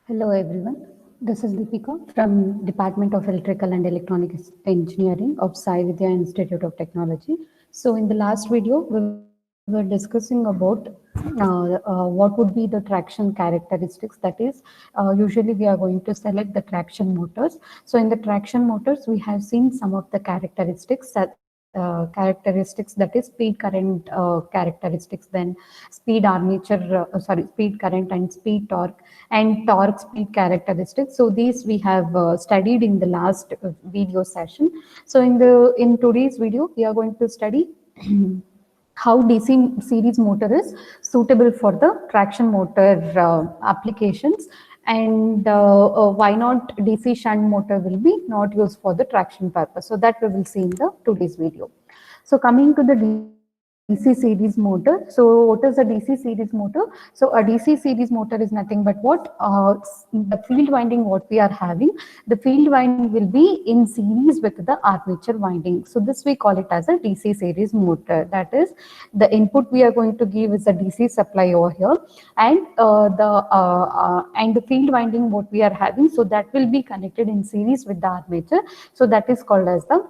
Hello everyone, this is Deepika from Department of Electrical and Electronics Engineering of Sai Vidya Institute of Technology. So in the last video, we were discussing about what would be the traction characteristics. That is, usually we are going to select the traction motors. So in the traction motors, we have seen some of the characteristics, that is speed current characteristics, then speed current and speed torque, and torque speed characteristics. So these we have studied in the last video session. So in today's video we are going to study how DC series motor is suitable for the traction motor applications, and why not DC shunt motor will be not used for the traction purpose. So that we will see in the today's video. So coming to the DC series motor. So what is a DC series motor? So a DC series motor is nothing but the field winding what we are having. The field winding will be in series with the armature winding. So this we call it as a DC series motor. That is, the input we are going to give is a DC supply over here, and the field winding what we are having. So that will be connected in series with the armature. So that is called as the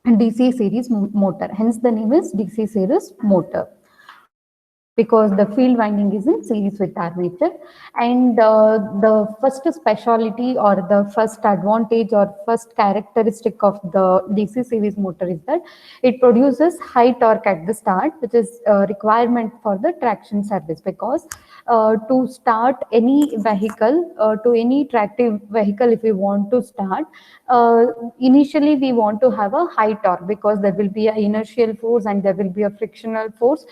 DC series motor. Hence the name is DC series motor, because the field winding is in series with armature. And the first speciality or the first advantage or first characteristic of the DC series motor is that it produces high torque at the start, which is a requirement for the traction service, because to start any vehicle, to any tractive vehicle, if we want to start, initially we want to have a high torque, because there will be an inertial force and there will be a frictional force,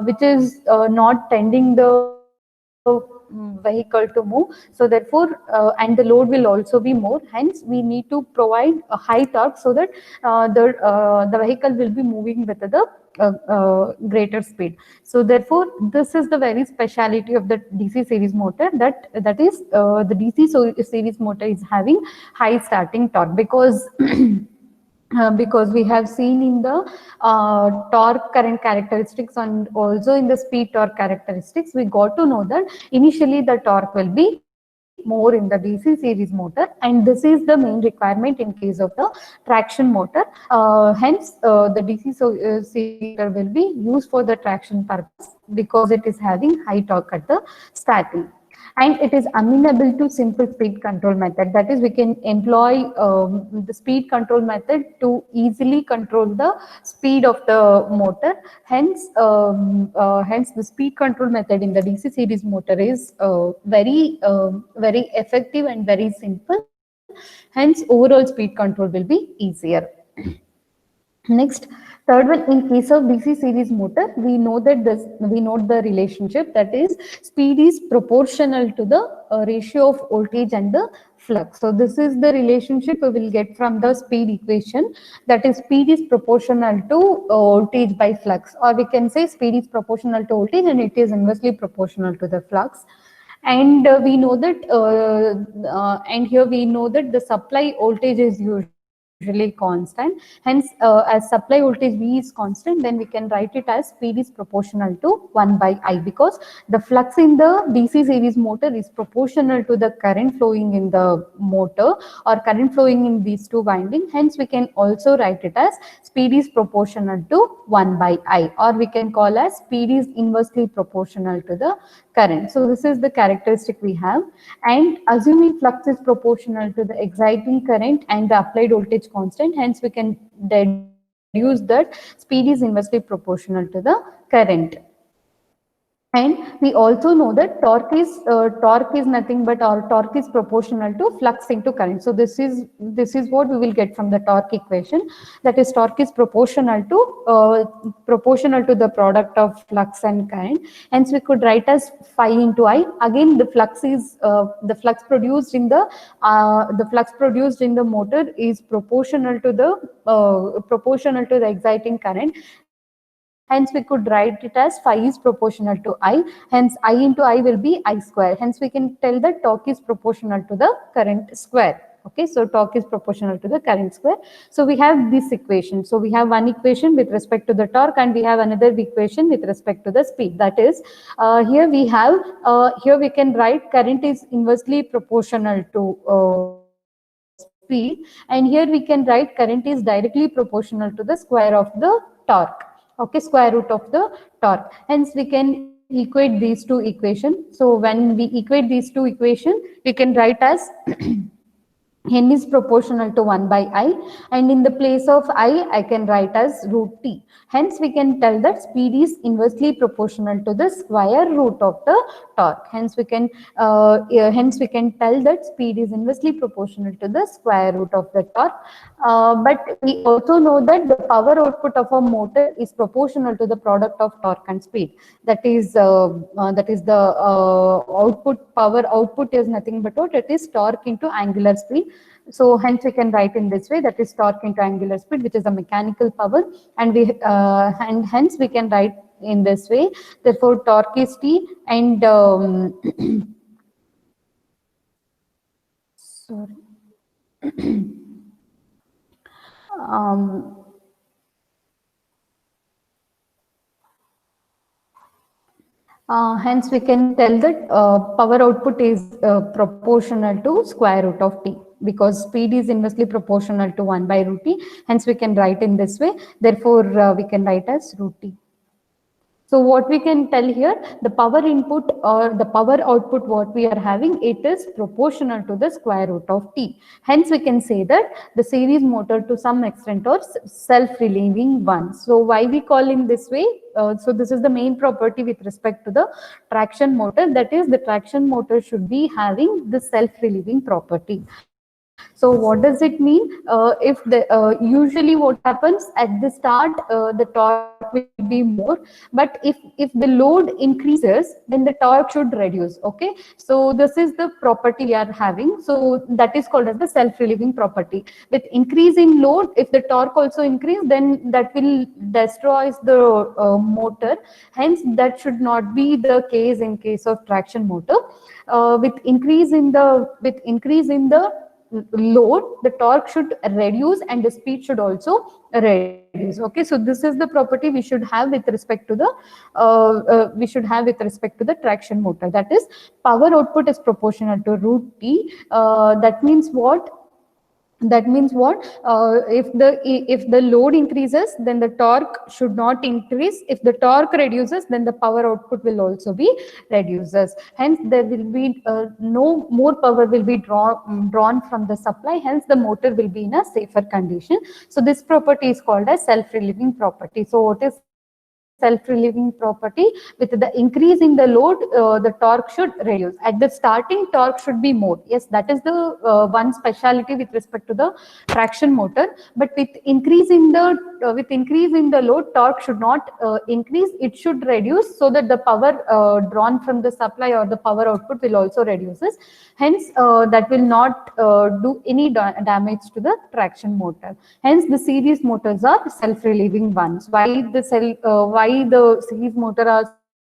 which is not tending the vehicle to move. So therefore, and the load will also be more. Hence, we need to provide a high torque so that the vehicle will be moving with the greater speed. So therefore, this is the very speciality of the DC series motor, that is the DC series motor is having high starting torque, because because we have seen in the torque current characteristics and also in the speed torque characteristics, we got to know that initially the torque will be more in the DC series motor, and this is the main requirement in case of the traction motor. Hence, the DC series motor will be used for the traction purpose, because it is having high torque at the starting. And it is amenable to simple speed control method. That is, we can employ the speed control method to easily control the speed of the motor. Hence the speed control method in the DC series motor is very effective and very simple. Hence, overall speed control will be easier. Next, third one, in case of DC series motor, we know the relationship, that is, speed is proportional to the ratio of voltage and the flux. So this is the relationship we will get from the speed equation, that is, speed is proportional to voltage by flux, or we can say speed is proportional to voltage and it is inversely proportional to the flux. And we know that and here we know that the supply voltage is usually constant. Hence, as supply voltage V is constant, then we can write it as speed is proportional to 1 by I, because the flux in the DC series motor is proportional to the current flowing in the motor or current flowing in these two windings. Hence, we can also write it as speed is proportional to 1 by I, or we can call as speed is inversely proportional to the current. So this is the characteristic we have. And assuming flux is proportional to the exciting current and the applied voltage constant, hence we can deduce that speed is inversely proportional to the current. And we also know that torque is nothing but, or torque is proportional to flux into current. So this is what we will get from the torque equation, that is, torque is proportional to the product of flux and current. Hence we could write as phi into I. Again, the flux produced in the motor is proportional to the exciting current. Hence we could write it as phi is proportional to I. Hence I into I will be I square. Hence we can tell that torque is proportional to the current square. Okay. Okay, so torque is proportional to the current square. So we have this equation. So we have one equation with respect to the torque, and we have another equation with respect to the speed. That is, here we have, here we can write current is inversely proportional to speed, and here we can write current is directly proportional to the square of the torque. Okay, square root of the torque. Hence we can equate these two equations. So when we equate these two equations, we can write as n is proportional to 1 by I, and in the place of I can write as root t. Hence we can tell that speed is inversely proportional to the square root of the torque. Hence we can tell that speed is inversely proportional to the square root of the torque. But we also know that the power output of a motor is proportional to the product of torque and speed. That is the power output is nothing but what? It is torque into angular speed. So hence we can write in this way, that is torque into angular speed, which is a mechanical power, and hence we can write in this way. Therefore, torque is T, and sorry. Hence, we can tell that power output is proportional to square root of T, because speed is inversely proportional to 1 by root T. Hence, we can write in this way. Therefore, we can write as root T. So what we can tell here, the power input or the power output what we are having, it is proportional to the square root of T. Hence we can say that the series motor to some extent or self-relieving one. So why we call in this way? So this is the main property with respect to the traction motor, that is the traction motor should be having the self-relieving property. So what does it mean? If the usually what happens at the start, the torque will be more, but if the load increases, then the torque should reduce. Okay, so this is the property we are having. So that is called as the self-relieving property. With increase in load, if the torque also increase, then that will destroys the motor. Hence, that should not be the case in case of traction motor. With increase in the load, the torque should reduce and the speed should also reduce. Okay, so this is the property we should have with respect to the traction motor. That is, power output is proportional to root T. That means what? If the load increases, then the torque should not increase. If the torque reduces, then the power output will also be reduces. Hence there will be no more power will be drawn from the supply. Hence the motor will be in a safer condition. So this property is called as self-relieving property. So what is self-relieving property? With the increase in the load, the torque should reduce. At the starting, torque should be more. Yes, that is the one speciality with respect to the traction motor. But with increase in the load, torque should not increase. It should reduce, so that the power drawn from the supply or the power output will also reduces. Hence, that will not do any damage to the traction motor. Hence, the series motors are self-relieving ones. Why the series motor are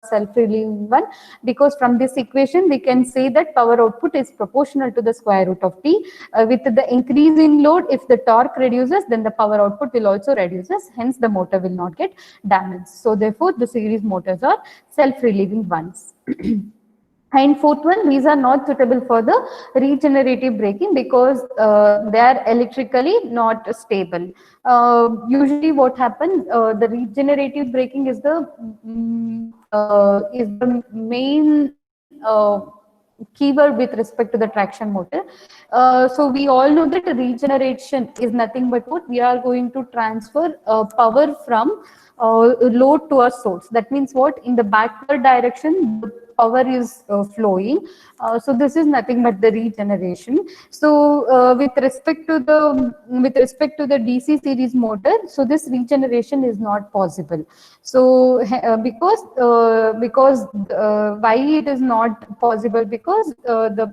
self-relieving one? Because from this equation we can say that power output is proportional to the square root of T. With the increase in load, if the torque reduces, then the power output will also reduces. Hence, the motor will not get damaged. So therefore, the series motors are self-relieving ones. And fourth one, these are not suitable for the regenerative braking because they are electrically not stable. Usually what happens, the regenerative braking is the main keyword with respect to the traction motor. So we all know that regeneration is nothing but what? We are going to transfer power from load to a source. That means what? In the backward direction, the power is flowing. So this is nothing but the regeneration. So with respect to the DC series motor, so this regeneration is not possible. So because why it is not possible? Because the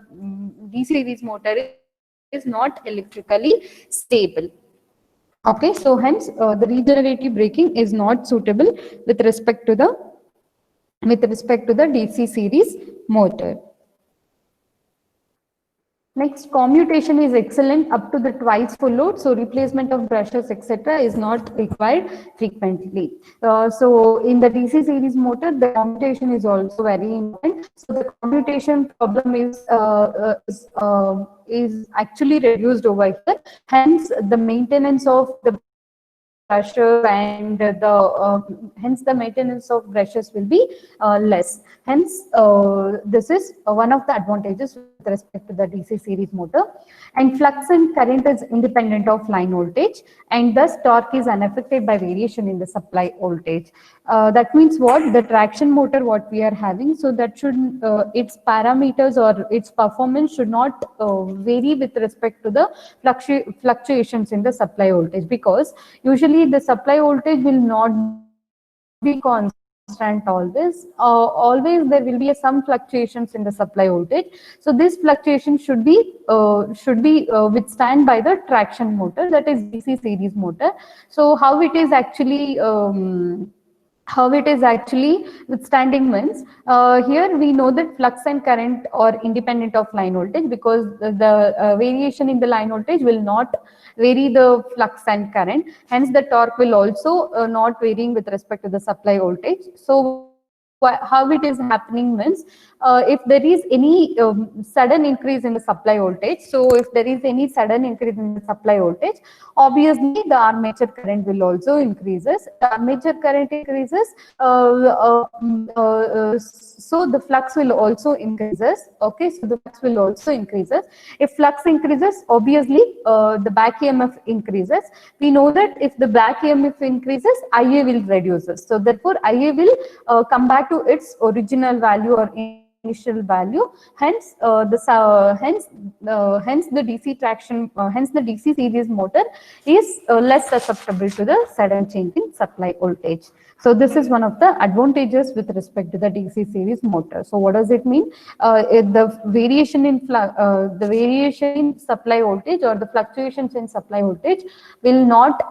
DC series motor is not electrically stable. Okay, so hence the regenerative braking is not suitable with respect to the DC series motor. Next, commutation is excellent up to the twice full load. So replacement of brushes, etc., is not required frequently. So in the DC series motor, the commutation is also very important. So the commutation problem is actually reduced over here. Hence, the maintenance of the brushes and hence the maintenance of brushes will be less. Hence, this is one of the advantages with respect to the DC series motor. And flux and current is independent of line voltage, and thus torque is unaffected by variation in the supply voltage. That means what? The traction motor what we are having, so that should its parameters or its performance should not vary with respect to the fluctuations in the supply voltage, because usually the supply voltage will not be constant always. Always there will be some fluctuations in the supply voltage. So this fluctuation should be withstand by the traction motor, that is DC series motor. So how it is actually withstanding means, here we know that flux and current are independent of line voltage, because the variation in the line voltage will not vary the flux and current. Hence the torque will also not varying with respect to the supply voltage. So how it is happening means, if there is any sudden increase in the supply voltage, so if there is any sudden increase in the supply voltage, obviously the armature current will also increases. The armature current increases, so the flux will also increases. Okay, so the flux will also increases. If flux increases, obviously the back EMF increases. We know that if the back EMF increases, IA will reduces. So therefore IA will come back to its original value or initial value. Hence hence the DC traction, hence the DC series motor is less susceptible to the sudden change in supply voltage. So this is one of the advantages with respect to the DC series motor. So what does it mean? The variation in supply voltage or the fluctuations in supply voltage will not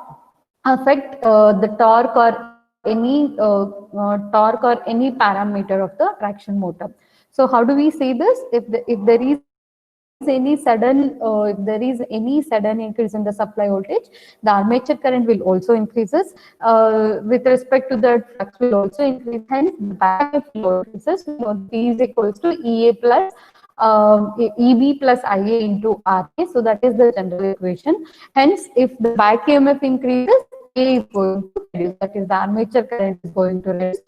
affect the torque or any parameter of the traction motor. So how do we say this? If there is any sudden increase in the supply voltage, the armature current will also increases. With respect to the flux will also increase. Hence, the back will increases. P is equals to EA plus EB plus IA into RA. So that is the general equation. Hence, if the back EMF increases, A is going to reduce. That is, the armature current is going to reduce.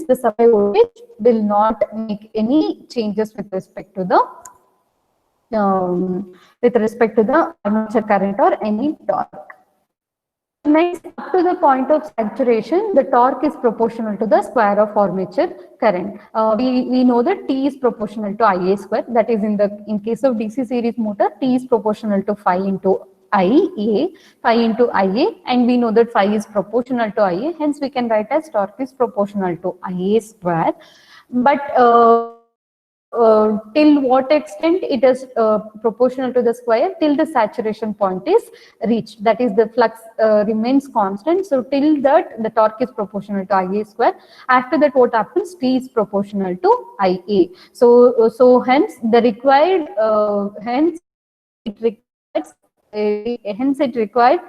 The supply voltage will not make any changes with respect to the armature current or any torque. Next, up to the point of saturation, the torque is proportional to the square of armature current. We know that T is proportional to IA square. That is, in case of DC series motor, T is proportional to phi into IA, phi into IA, and we know that phi is proportional to IA. Hence, we can write as torque is proportional to IA square. But till what extent it is proportional to the square? Till the saturation point is reached, that is, the flux remains constant. So till that the torque is proportional to IA square. After that, what happens? T is proportional to IA. So hence the required hence it requires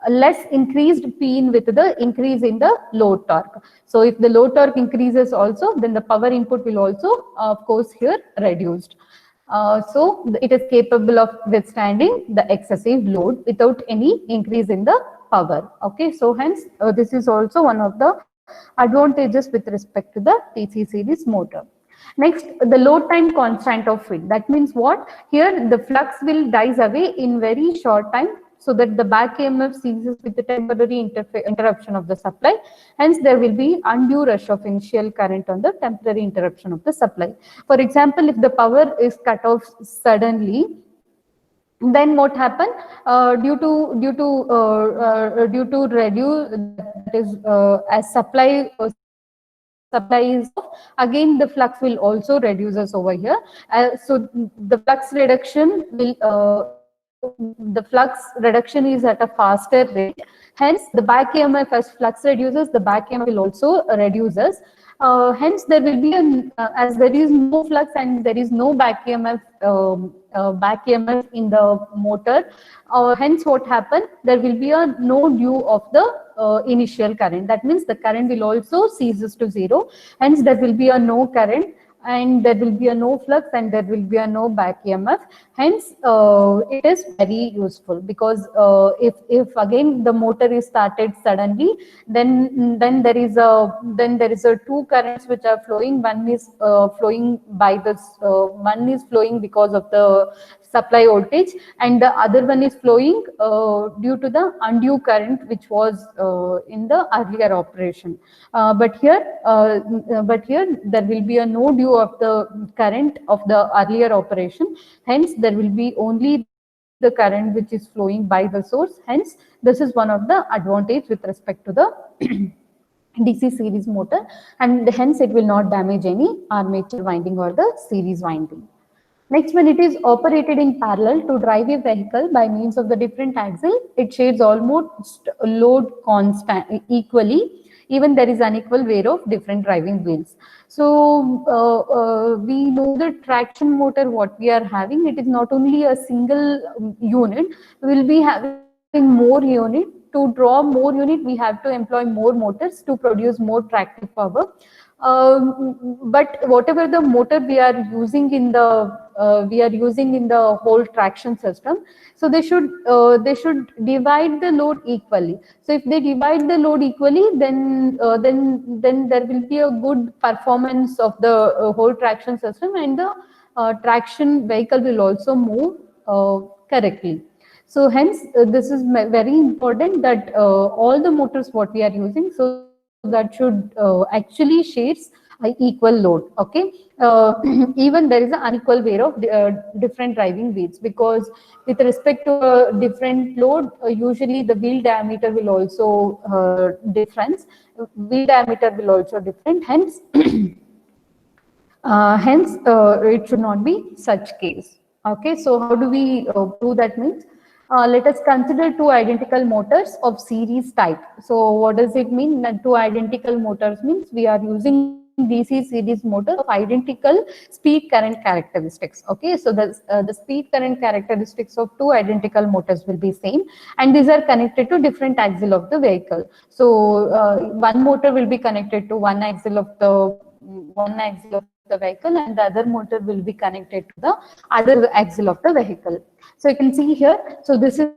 less increased Pin with the increase in the load torque. So if the load torque increases also, then the power input will also, of course, here reduced. So it is capable of withstanding the excessive load without any increase in the power. Okay, so hence this is also one of the advantages with respect to the DC series motor. Next, the load time constant of field. That means what? Here the flux will dies away in very short time, so that the back EMF ceases with the temporary interruption of the supply. Hence, there will be undue rush of initial current on the temporary interruption of the supply. For example, if the power is cut off suddenly, then what happened? Due to reduce, that is, as supply is off, again the flux will also reduces over here. So the flux reduction is at a faster rate. Hence, the back EMF, as flux reduces, the back EMF will also reduces. Hence, there will be as there is no flux and there is no back EMF in the motor. Hence, what happened? There will be a no due of the initial current. That means the current will also ceases to zero. Hence, there will be a no current, and there will be a no flux, and there will be a no back EMF. Hence, it is very useful, because if again the motor is started suddenly, then there is a two currents which are flowing. One is flowing by this one is flowing because of the supply voltage, and the other one is flowing due to the undue current which was in the earlier operation. But here there will be a no due of the current of the earlier operation. Hence, there will be only the current which is flowing by the source. Hence, this is one of the advantage with respect to the DC series motor, and hence it will not damage any armature winding or the series winding. Next, when it is operated in parallel to drive a vehicle by means of the different axle, it shares almost load constant equally. Even there is unequal wear of different driving wheels. So we know the traction motor what we are having. It is not only a single unit. We will be having more unit. To draw more unit, we have to employ more motors to produce more tractive power. But whatever the motor we are using in the whole traction system, so they should divide the load equally. So if they divide the load equally, then there will be a good performance of the whole traction system, and the traction vehicle will also move correctly. So hence, this is very important that all the motors what we are using, so that should actually shares equal load. Okay, even there is an unequal wear of different driving wheels, because with respect to different load, usually the wheel diameter will also difference. Wheel diameter will also different. Hence, it should not be such case. Okay, so how do we prove that? Means, let us consider two identical motors of series type. So what does it mean? That two identical motors means we are using DC series motor of identical speed current characteristics. Okay, so the speed current characteristics of two identical motors will be same, and these are connected to different axle of the vehicle. So one motor will be connected to one axle of the vehicle, and the other motor will be connected to the other axle of the vehicle. So you can see here, so this is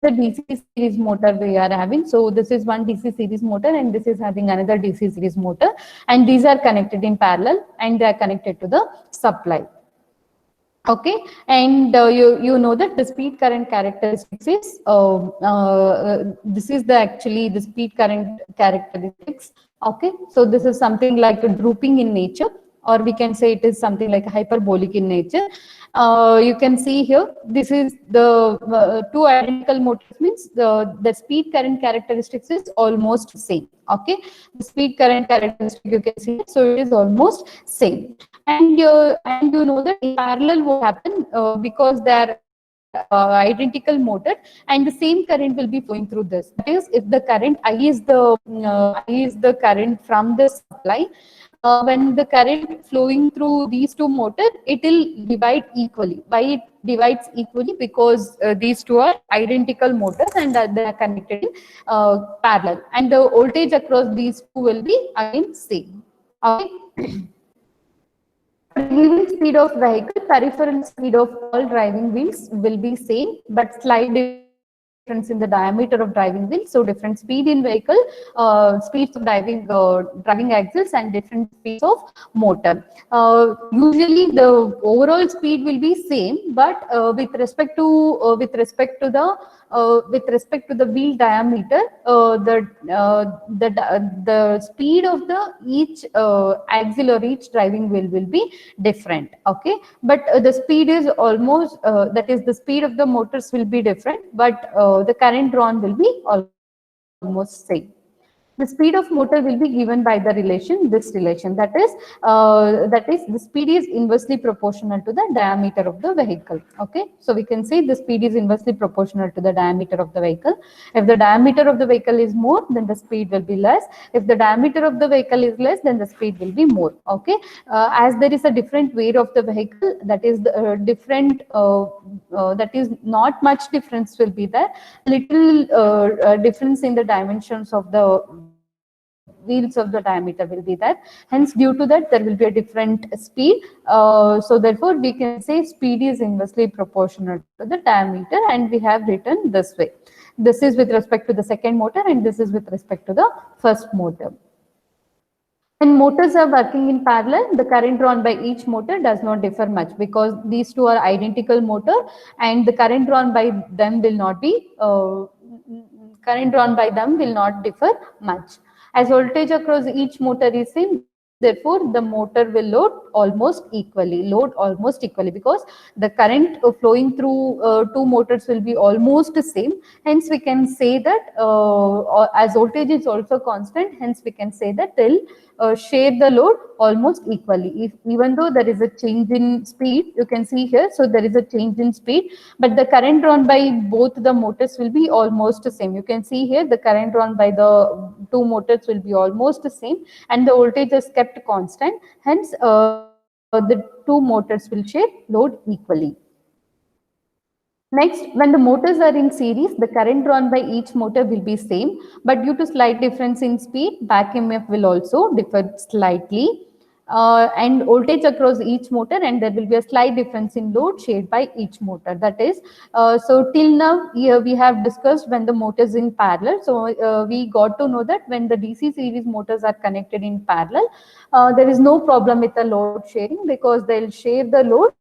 the DC series motor we are having. So this is one DC series motor, and this is having another DC series motor, and these are connected in parallel, and they are connected to the supply. Okay, and you know that the speed current characteristics is this is actually the speed current characteristics. Okay, so this is something like a drooping in nature, or we can say it is something like hyperbolic in nature. You can see here, this is the two identical motors, means the speed current characteristics is almost same. Okay, the speed current characteristic you can see, so it is almost same. And you know that in parallel what happen, because they are identical motor, and the same current will be flowing through this. That is, if the current I is the current from the supply, when the current flowing through these two motors, it will divide equally. Why it divides equally? Because these two are identical motors, and they are connected in parallel, and the voltage across these two will be again same. Okay. For given speed of vehicle, peripheral speed of all driving wheels will be same, but slight difference in the diameter of driving wheels. So different speed in vehicle, speeds of driving axles, and different speeds of motor. Usually the overall speed will be same, but with respect to the wheel diameter, the speed of the each axle or each driving wheel will be different. Okay, but the speed is almost that is, the speed of the motors will be different, but the current drawn will be almost same. The speed of motor will be given by the relation, this relation, that is the speed is inversely proportional to the diameter of the vehicle. Okay, so we can say the speed is inversely proportional to the diameter of the vehicle. If the diameter of the vehicle is more, then the speed will be less. If the diameter of the vehicle is less, then the speed will be more. Okay, as there is a different weight of the vehicle, that is the that is not much difference will be there. Little difference in the dimensions of the wheels of the diameter will be there. Hence, due to that, there will be a different speed. So therefore, we can say speed is inversely proportional to the diameter, and we have written this way. This is with respect to the second motor, and this is with respect to the first motor. When motors are working in parallel, the current drawn by each motor does not differ much, because these two are identical motor, and the current drawn by them will not be differ much. As voltage across each motor is same, therefore the motor will load almost equally, because the current flowing through two motors will be almost the same. Hence we can say that as voltage is also constant, hence we can say that they'll share the load almost equally. Even though there is a change in speed, you can see here, so there is a change in speed, but the current drawn by both the motors will be almost the same. You can see here the current drawn by the two motors will be almost the same, and the voltage is kept constant. Hence the two motors will share load equally. Next, when the motors are in series, the current drawn by each motor will be same, but due to slight difference in speed, back EMF will also differ slightly. And voltage across each motor, and there will be a slight difference in load shared by each motor. That is, so till now here we have discussed when the motors in parallel. So we got to know that when the DC series motors are connected in parallel, there is no problem with the load sharing, because they'll share the load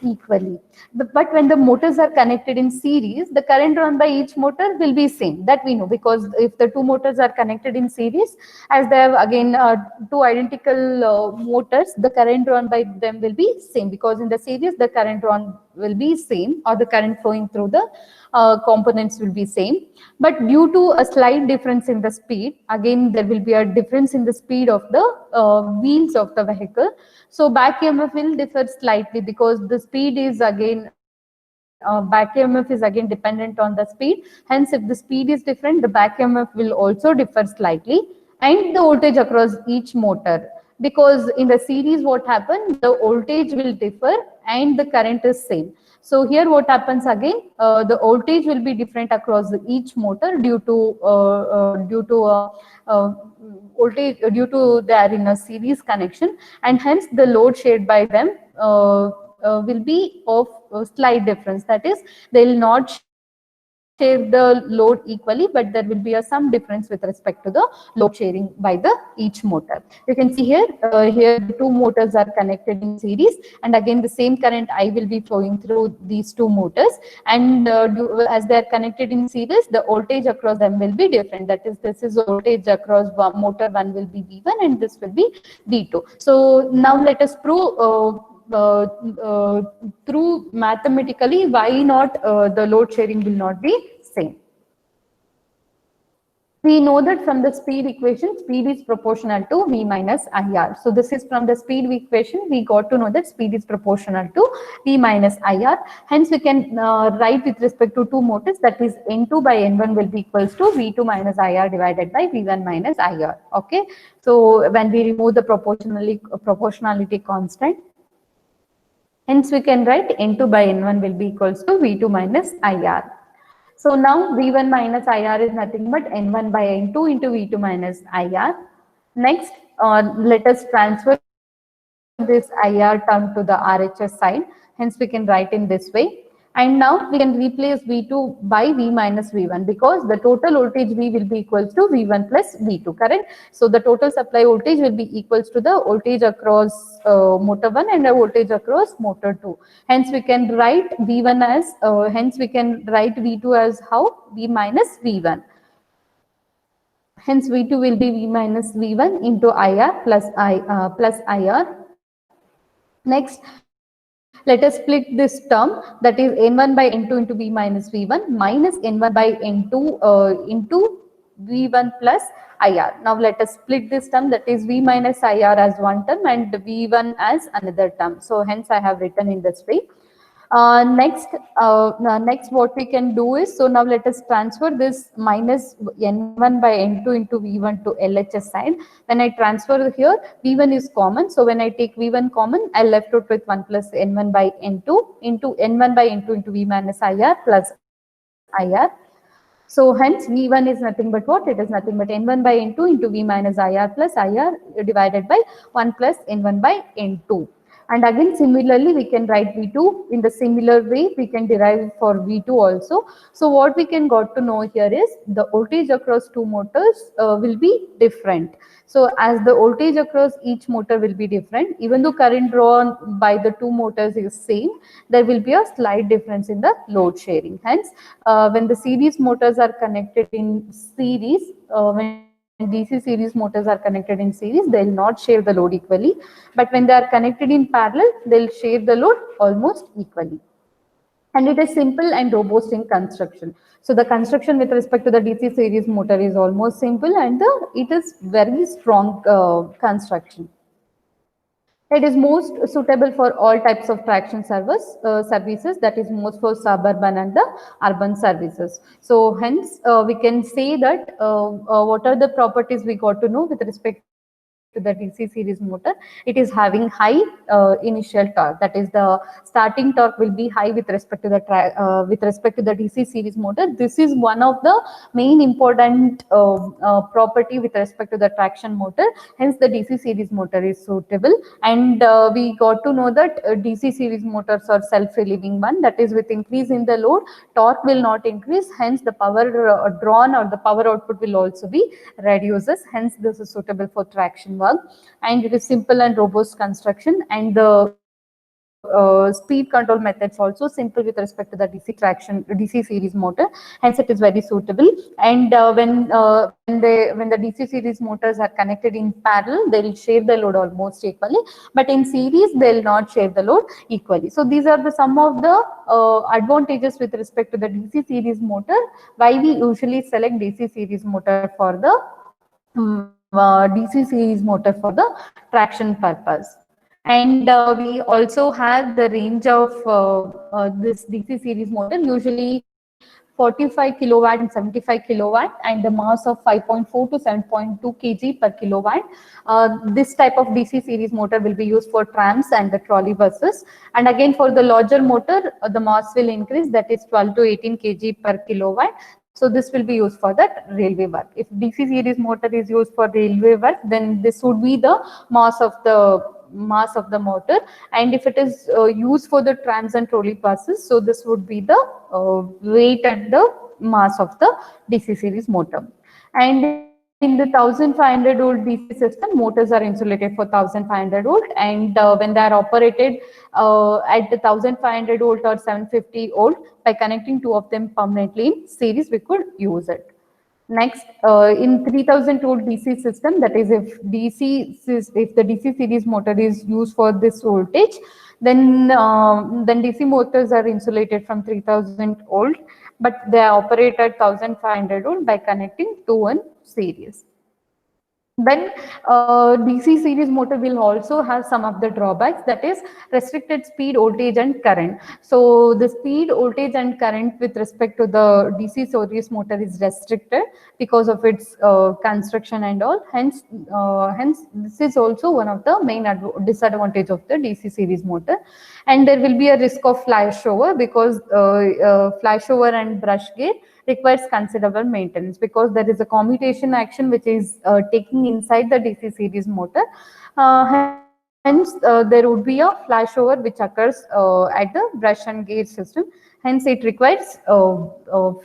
equally. But when the motors are connected in series, the current drawn by each motor will be same. That we know, because if the two motors are connected in series, as they have again two identical motors, the current drawn by them will be same, because in the series the current drawn will be same, or the current flowing through the components will be same. But due to a slight difference in the speed, again there will be a difference in the speed of the wheels of the vehicle. So back EMF will differ slightly, because the speed is again back EMF is again dependent on the speed. Hence, if the speed is different, the back EMF will also differ slightly, and the voltage across each motor. Because in the series, what happens, the voltage will differ and the current is same. So here what happens again, the voltage will be different across each motor due to they are in a series connection, and hence the load shared by them will be of slight difference. That is, they will not share the load equally, but there will be some difference with respect to the load sharing by the each motor. You can see here, here the two motors are connected in series, and again the same current I will be flowing through these two motors, and as they are connected in series, the voltage across them will be different. That is, this is voltage across motor 1 will be V1, and this will be V2. So now let us prove through mathematically why not the load sharing will not be same. We know that from the speed equation, speed is proportional to V minus IR. So this is from the speed equation, we got to know that speed is proportional to V minus IR. Hence, we can write with respect to two motors, that is N2 by N1 will be equals to V2 minus IR divided by V1 minus IR. Okay. So when we remove the proportionality constant, hence we can write N2 by N1 will be equals to V2 minus IR. So now V1 minus IR is nothing but N1 by N2 into V2 minus IR. Next, let us transfer this IR term to the RHS side. Hence, we can write in this way. And now we can replace V2 by V minus V1, because the total voltage V will be equals to V1 plus V2, correct? So the total supply voltage will be equals to the voltage across motor 1 and the voltage across motor 2. Hence we can write V1 as, hence we can write V2 as how? V minus V1. Hence V2 will be V minus V1 into IR plus IR. Next, let us split this term, that is N1 by N2 into V minus V1 minus N1 by N2 into V1 plus IR. Now let us split this term, that is V minus IR as one term and V1 as another term. So hence I have written in this way. Next what we can do is, so now let us transfer this minus N1 by N2 into V1 to LHS side. When I transfer here, V1 is common. So when I take V1 common, I'll left out with 1 plus N1 by N2 into N1 by N2 into V minus IR plus IR. So hence V1 is nothing but what? It is nothing but N1 by N2 into V minus IR plus IR divided by 1 plus N1 by N2. And again, similarly, we can write V2 in the similar way. We can derive for V2 also. So what we can got to know here is the voltage across two motors will be different. So as the voltage across each motor will be different, even though current drawn by the two motors is same, there will be a slight difference in the load sharing. Hence, when the series motors are connected in series, when DC series motors are connected in series, they will not share the load equally. But when they are connected in parallel, they'll share the load almost equally. And it is simple and robust in construction. So the construction with respect to the DC series motor is almost simple, and it is very strong construction. It is most suitable for all types of traction services, that is most for suburban and the urban services. So hence we can say that what are the properties we got to know with respect to the DC series motor. It is having high initial torque, that is the starting torque will be high with respect to the DC series motor. This is one of the main important property with respect to the traction motor. Hence the DC series motor is suitable. And we got to know that DC series motors are self-relieving one, that is with increase in the load, torque will not increase, hence the power drawn or the power output will also be reduces. Hence this is suitable for traction work, and it is simple and robust construction, and the speed control methods also simple with respect to the DC series motor. Hence it is very suitable. And when the DC series motors are connected in parallel, they will share the load almost equally, but in series they will not share the load equally. So these are the some of the advantages with respect to the DC series motor, why we usually select DC series motor for the DC series motor for the traction purpose. And we also have the range of this DC series motor, usually 45 kilowatt and 75 kilowatt, and the mass of 5.4 to 7.2 kg per kilowatt. This type of DC series motor will be used for trams and the trolley buses. And again, for the larger motor, the mass will increase, that is 12 to 18 kg per kilowatt. So this will be used for that railway work. If DC series motor is used for railway work, then this would be the mass of the motor. And if it is used for the trams and trolley buses, so this would be the weight and the mass of the DC series motor. And in the 1500 volt DC system, motors are insulated for 1500 volt, and when they are operated at the 1500 volt or 750 volt, by connecting two of them permanently in series, we could use it. Next, in 3000 volt DC system, that is if the DC series motor is used for this voltage, then DC motors are insulated from 3000 volt, but they operate at 1500 volt by connecting two in series. Then DC series motor will also have some of the drawbacks, that is restricted speed, voltage and current. So the speed, voltage and current with respect to the DC series motor is restricted because of its construction and all. Hence this is also one of the main disadvantage of the DC series motor. And there will be a risk of flashover, because flashover and brush gear requires considerable maintenance, because there is a commutation action which is taking inside the DC series motor. Hence, there would be a flashover which occurs at the brush and gear system. Hence, it requires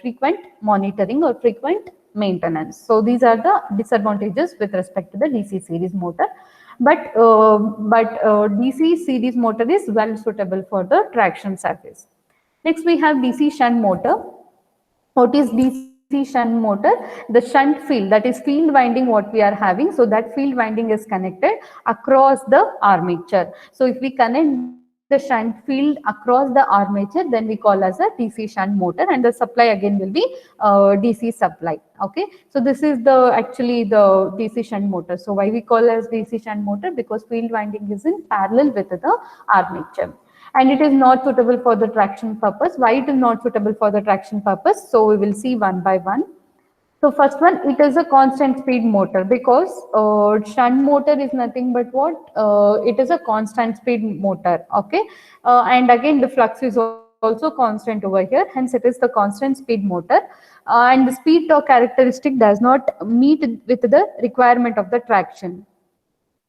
frequent monitoring or frequent maintenance. So these are the disadvantages with respect to the DC series motor. But DC series motor is well suitable for the traction service. Next, we have DC shunt motor. What is DC shunt motor? The shunt field, that is field winding what we are having. So that field winding is connected across the armature. So if we connect the the shunt field across the armature, then we call as a DC shunt motor, and the supply again will be DC supply. Okay, so this is the actually the DC shunt motor. So why we call as DC shunt motor? Because field winding is in parallel with the armature, and it is not suitable for the traction purpose. Why it is not suitable for the traction purpose? So we will see one by one. So first one, it is a constant speed motor, because shunt motor is nothing but what? It is a constant speed motor, okay? And again, the flux is also constant over here, hence it is the constant speed motor. And the speed torque characteristic does not meet with the requirement of the traction.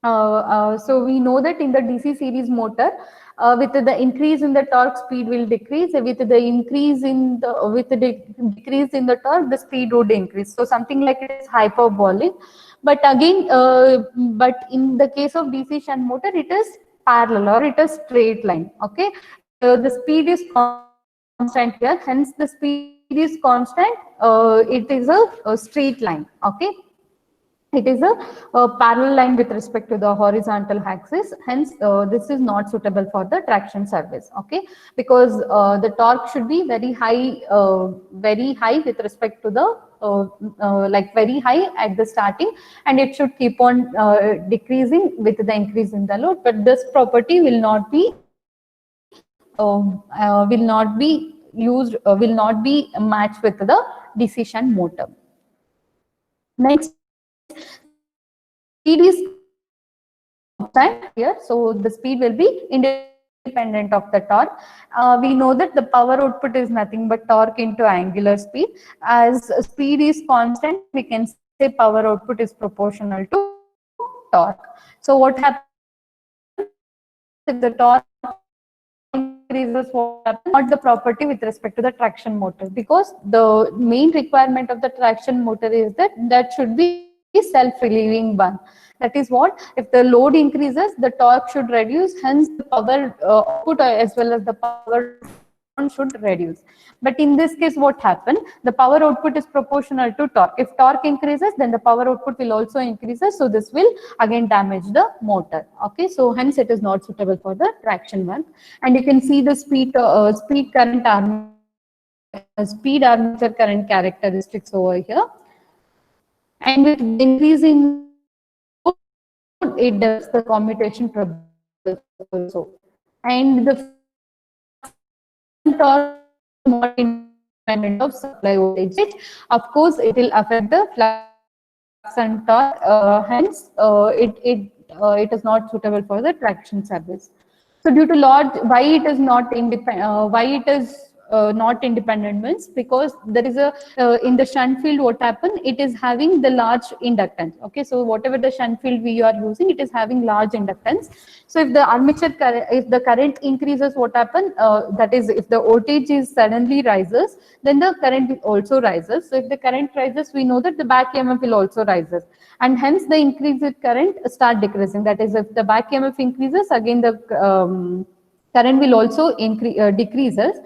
So we know that in the DC series motor, with the increase in the torque, speed will decrease. With the increase in the decrease in the torque, the speed would increase. So something like it is hyperbolic. But again, but in the case of DC shunt motor, it is parallel or it is straight line. Okay, the speed is constant here. Hence, the speed is constant. It is a straight line. Okay. It is a parallel line with respect to the horizontal axis. Hence, this is not suitable for the traction service. Okay, because the torque should be very high with respect to the like very high at the starting, and it should keep on decreasing with the increase in the load. But this property will not be used, will not be matched with the DC shunt motor. Next, speed is constant here, so the speed will be independent of the torque. We know that the power output is nothing but torque into angular speed. As speed is constant, we can say power output is proportional to torque. So what happens if the torque increases? What happens? Not the property with respect to the traction motor, because the main requirement of the traction motor is that should be self-relieving one. That is what, if the load increases, the torque should reduce, hence the power output as well as the power should reduce. But in this case, what happened? The power output is proportional to torque. If torque increases, then the power output will also increases. So this will again damage the motor. Okay, so hence it is not suitable for the traction work. And you can see the speed current armature current characteristics over here. And with increase in load, it does the commutation trouble also. And the torque is not independent of supply voltage. Of course, it will affect the flux and torque. Hence, it is not suitable for the traction service. So, due to large, why it is not independent? Why it is not independent means, because there is a in the shunt field, what happened, it is having the large inductance. Okay, so whatever the shunt field we are using, it is having large inductance. So if the armature current, if the current increases, what happen, that is, if the voltage is suddenly rises, then the current also rises. So if the current rises, we know that the back EMF will also rises, and hence the increased current start decreasing. That is, if the back EMF increases, again the current will also decreases.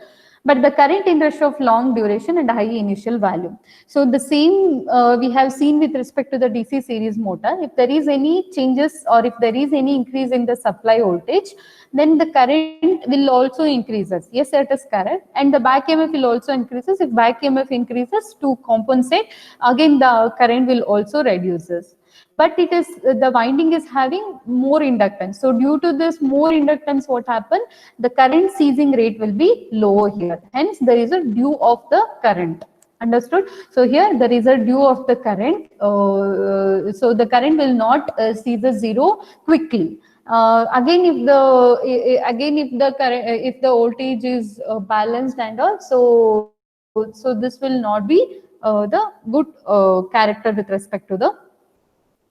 But the current in rush of long duration and high initial value. So the same we have seen with respect to the DC series motor. If there is any changes or if there is any increase in the supply voltage, then the current will also increases. Yes, it is correct. And the back EMF will also increases. If back EMF increases, to compensate, again the current will also reduces. But it is the winding is having more inductance. So due to this more inductance, what happened? The current ceasing rate will be lower here. Hence, there is a due of the current. Understood? So here there is a due of the current. So the current will not cease the zero quickly. Again, if the voltage is balanced and all, so this will not be the good character with respect to the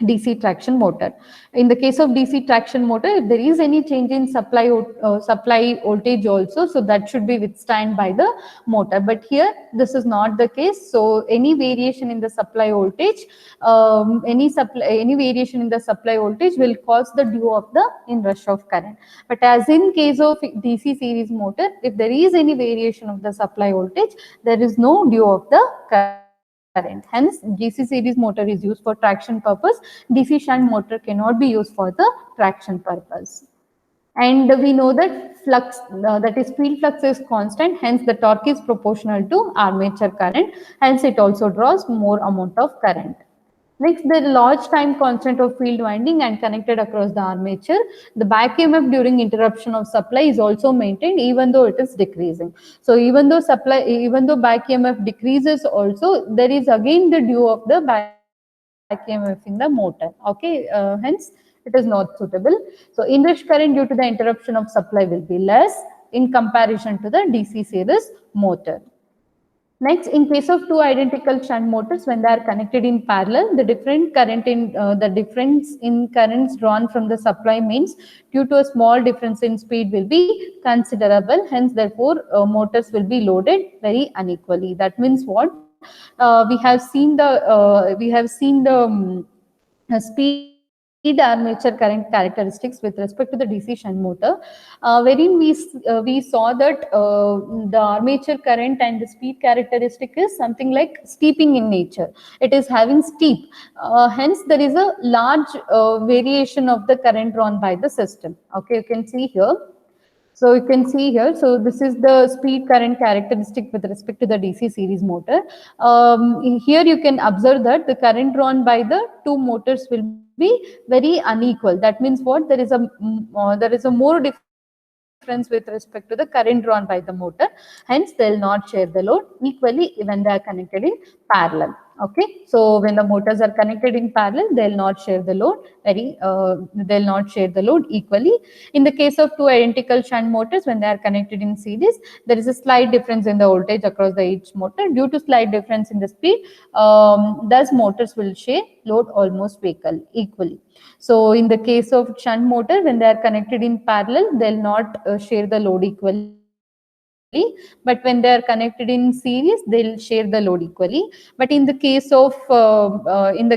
DC traction motor. In the case of DC traction motor, if there is any change in supply voltage also, so that should be withstand by the motor. But here this is not the case. So any variation in the supply voltage, any variation in the supply voltage will cause the due of the inrush of current. But as in case of DC series motor, if there is any variation of the supply voltage, there is no due of the current. Hence, DC series motor is used for traction purpose. DC shunt motor cannot be used for the traction purpose. And we know that flux, that is field flux is constant, hence the torque is proportional to armature current, hence it also draws more amount of current. Next, the large time constant of field winding and connected across the armature. The back EMF during interruption of supply is also maintained even though it is decreasing. So even though back EMF decreases also, there is again the due of the back EMF in the motor. Okay, hence it is not suitable. So inrush current due to the interruption of supply will be less in comparison to the DC series motor. Next, in case of two identical shunt motors, when they are connected in parallel, the difference in currents drawn from the supply means due to a small difference in speed will be considerable. Hence, therefore, motors will be loaded very unequally. That means what? We have seen the speed armature current characteristics with respect to the DC shunt motor, wherein we saw that the armature current and the speed characteristic is something like steeping in nature. It is having steep. Hence, there is a large variation of the current drawn by the system. Okay, you can see here. So you can see here, so this is the speed current characteristic with respect to the DC series motor. Here you can observe that the current drawn by the two motors will be very unequal. That means what? There is a more difference with respect to the current drawn by the motor. Hence, they will not share the load equally when they are connected in parallel. Okay, so when the motors are connected in parallel, they will not share the load equally. In the case of two identical shunt motors, when they are connected in series, there is a slight difference in the voltage across the each motor due to slight difference in the speed. Thus, motors will share load almost equally. So, in the case of shunt motor, when they are connected in parallel, they will not share the load equally. But when they are connected in series, they will share the load equally. But in the case of again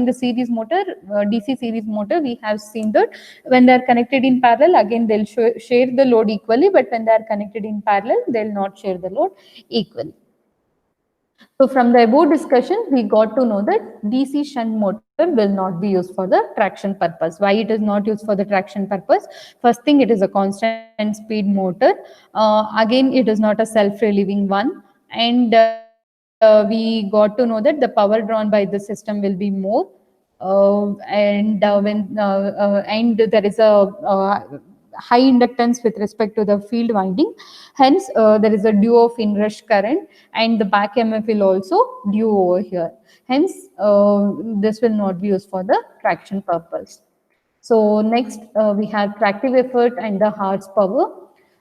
the series motor, DC series motor, we have seen that when they are connected in parallel, again they'll share the load equally. But when they are connected in parallel, they'll not share the load equally. So from the above discussion, we got to know that DC shunt motor will not be used for the traction purpose. Why it is not used for the traction purpose? First thing, it is a constant speed motor. Again, it is not a self-relieving one. And we got to know that the power drawn by the system will be more. And there is a high inductance with respect to the field winding. Hence, there is a due of inrush current, and the back EMF will also due over here. Hence, this will not be used for the traction purpose. So next, we have tractive effort and the horsepower.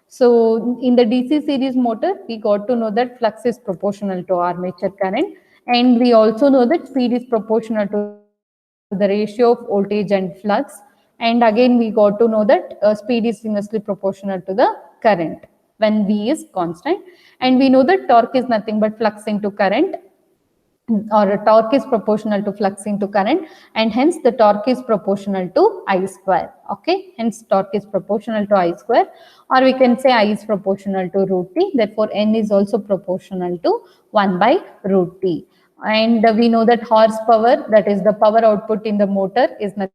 So in the DC series motor, we got to know that flux is proportional to armature current, and we also know that speed is proportional to the ratio of voltage and flux. And again, we got to know that speed is inversely proportional to the current when V is constant. And we know that torque is nothing but flux into current, or a torque is proportional to flux into current, and hence the torque is proportional to I square. Okay, hence torque is proportional to I square, or we can say I is proportional to root T. Therefore, N is also proportional to 1 by root T. And we know that horsepower, that is the power output in the motor, is nothing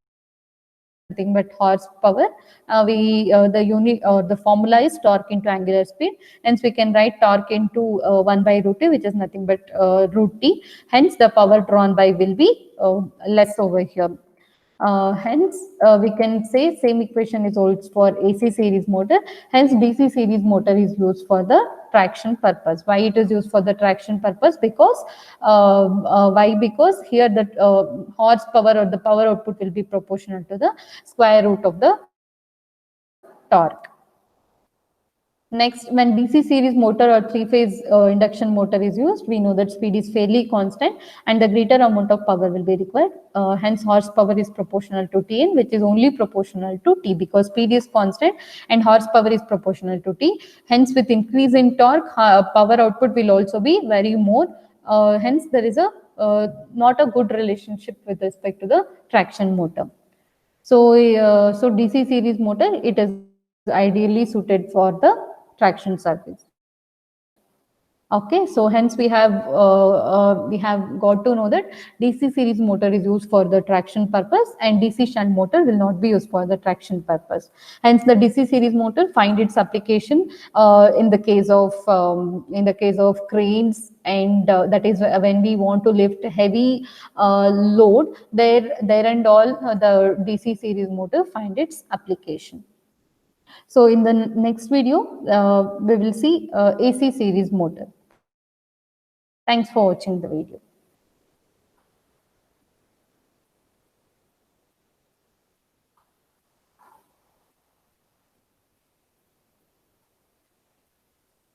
but horsepower. The unit or the formula is torque into angular speed. Hence, we can write torque into 1 by root T, which is nothing but root T. Hence, the power drawn by will be less over here. Hence, we can say same equation is also for AC series motor. Hence, DC series motor is used for the traction purpose. Why it is used for the traction purpose? Because why? Because here the horsepower or the power output will be proportional to the square root of the torque. Next, when DC series motor or three-phase induction motor is used, we know that speed is fairly constant and the greater amount of power will be required. Hence, horsepower is proportional to Tn, which is only proportional to T, because speed is constant and horsepower is proportional to T. Hence, with increase in torque, power output will also be very more. Hence, there is a not a good relationship with respect to the traction motor. So, so DC series motor, it is ideally suited for the traction service. Okay, so hence we have got to know that DC series motor is used for the traction purpose, and DC shunt motor will not be used for the traction purpose. Hence, the DC series motor find its application in the case of cranes, and that is when we want to lift heavy load. There and all, the DC series motor find its application. So in the next video, we will see AC series motor. Thanks for watching the video.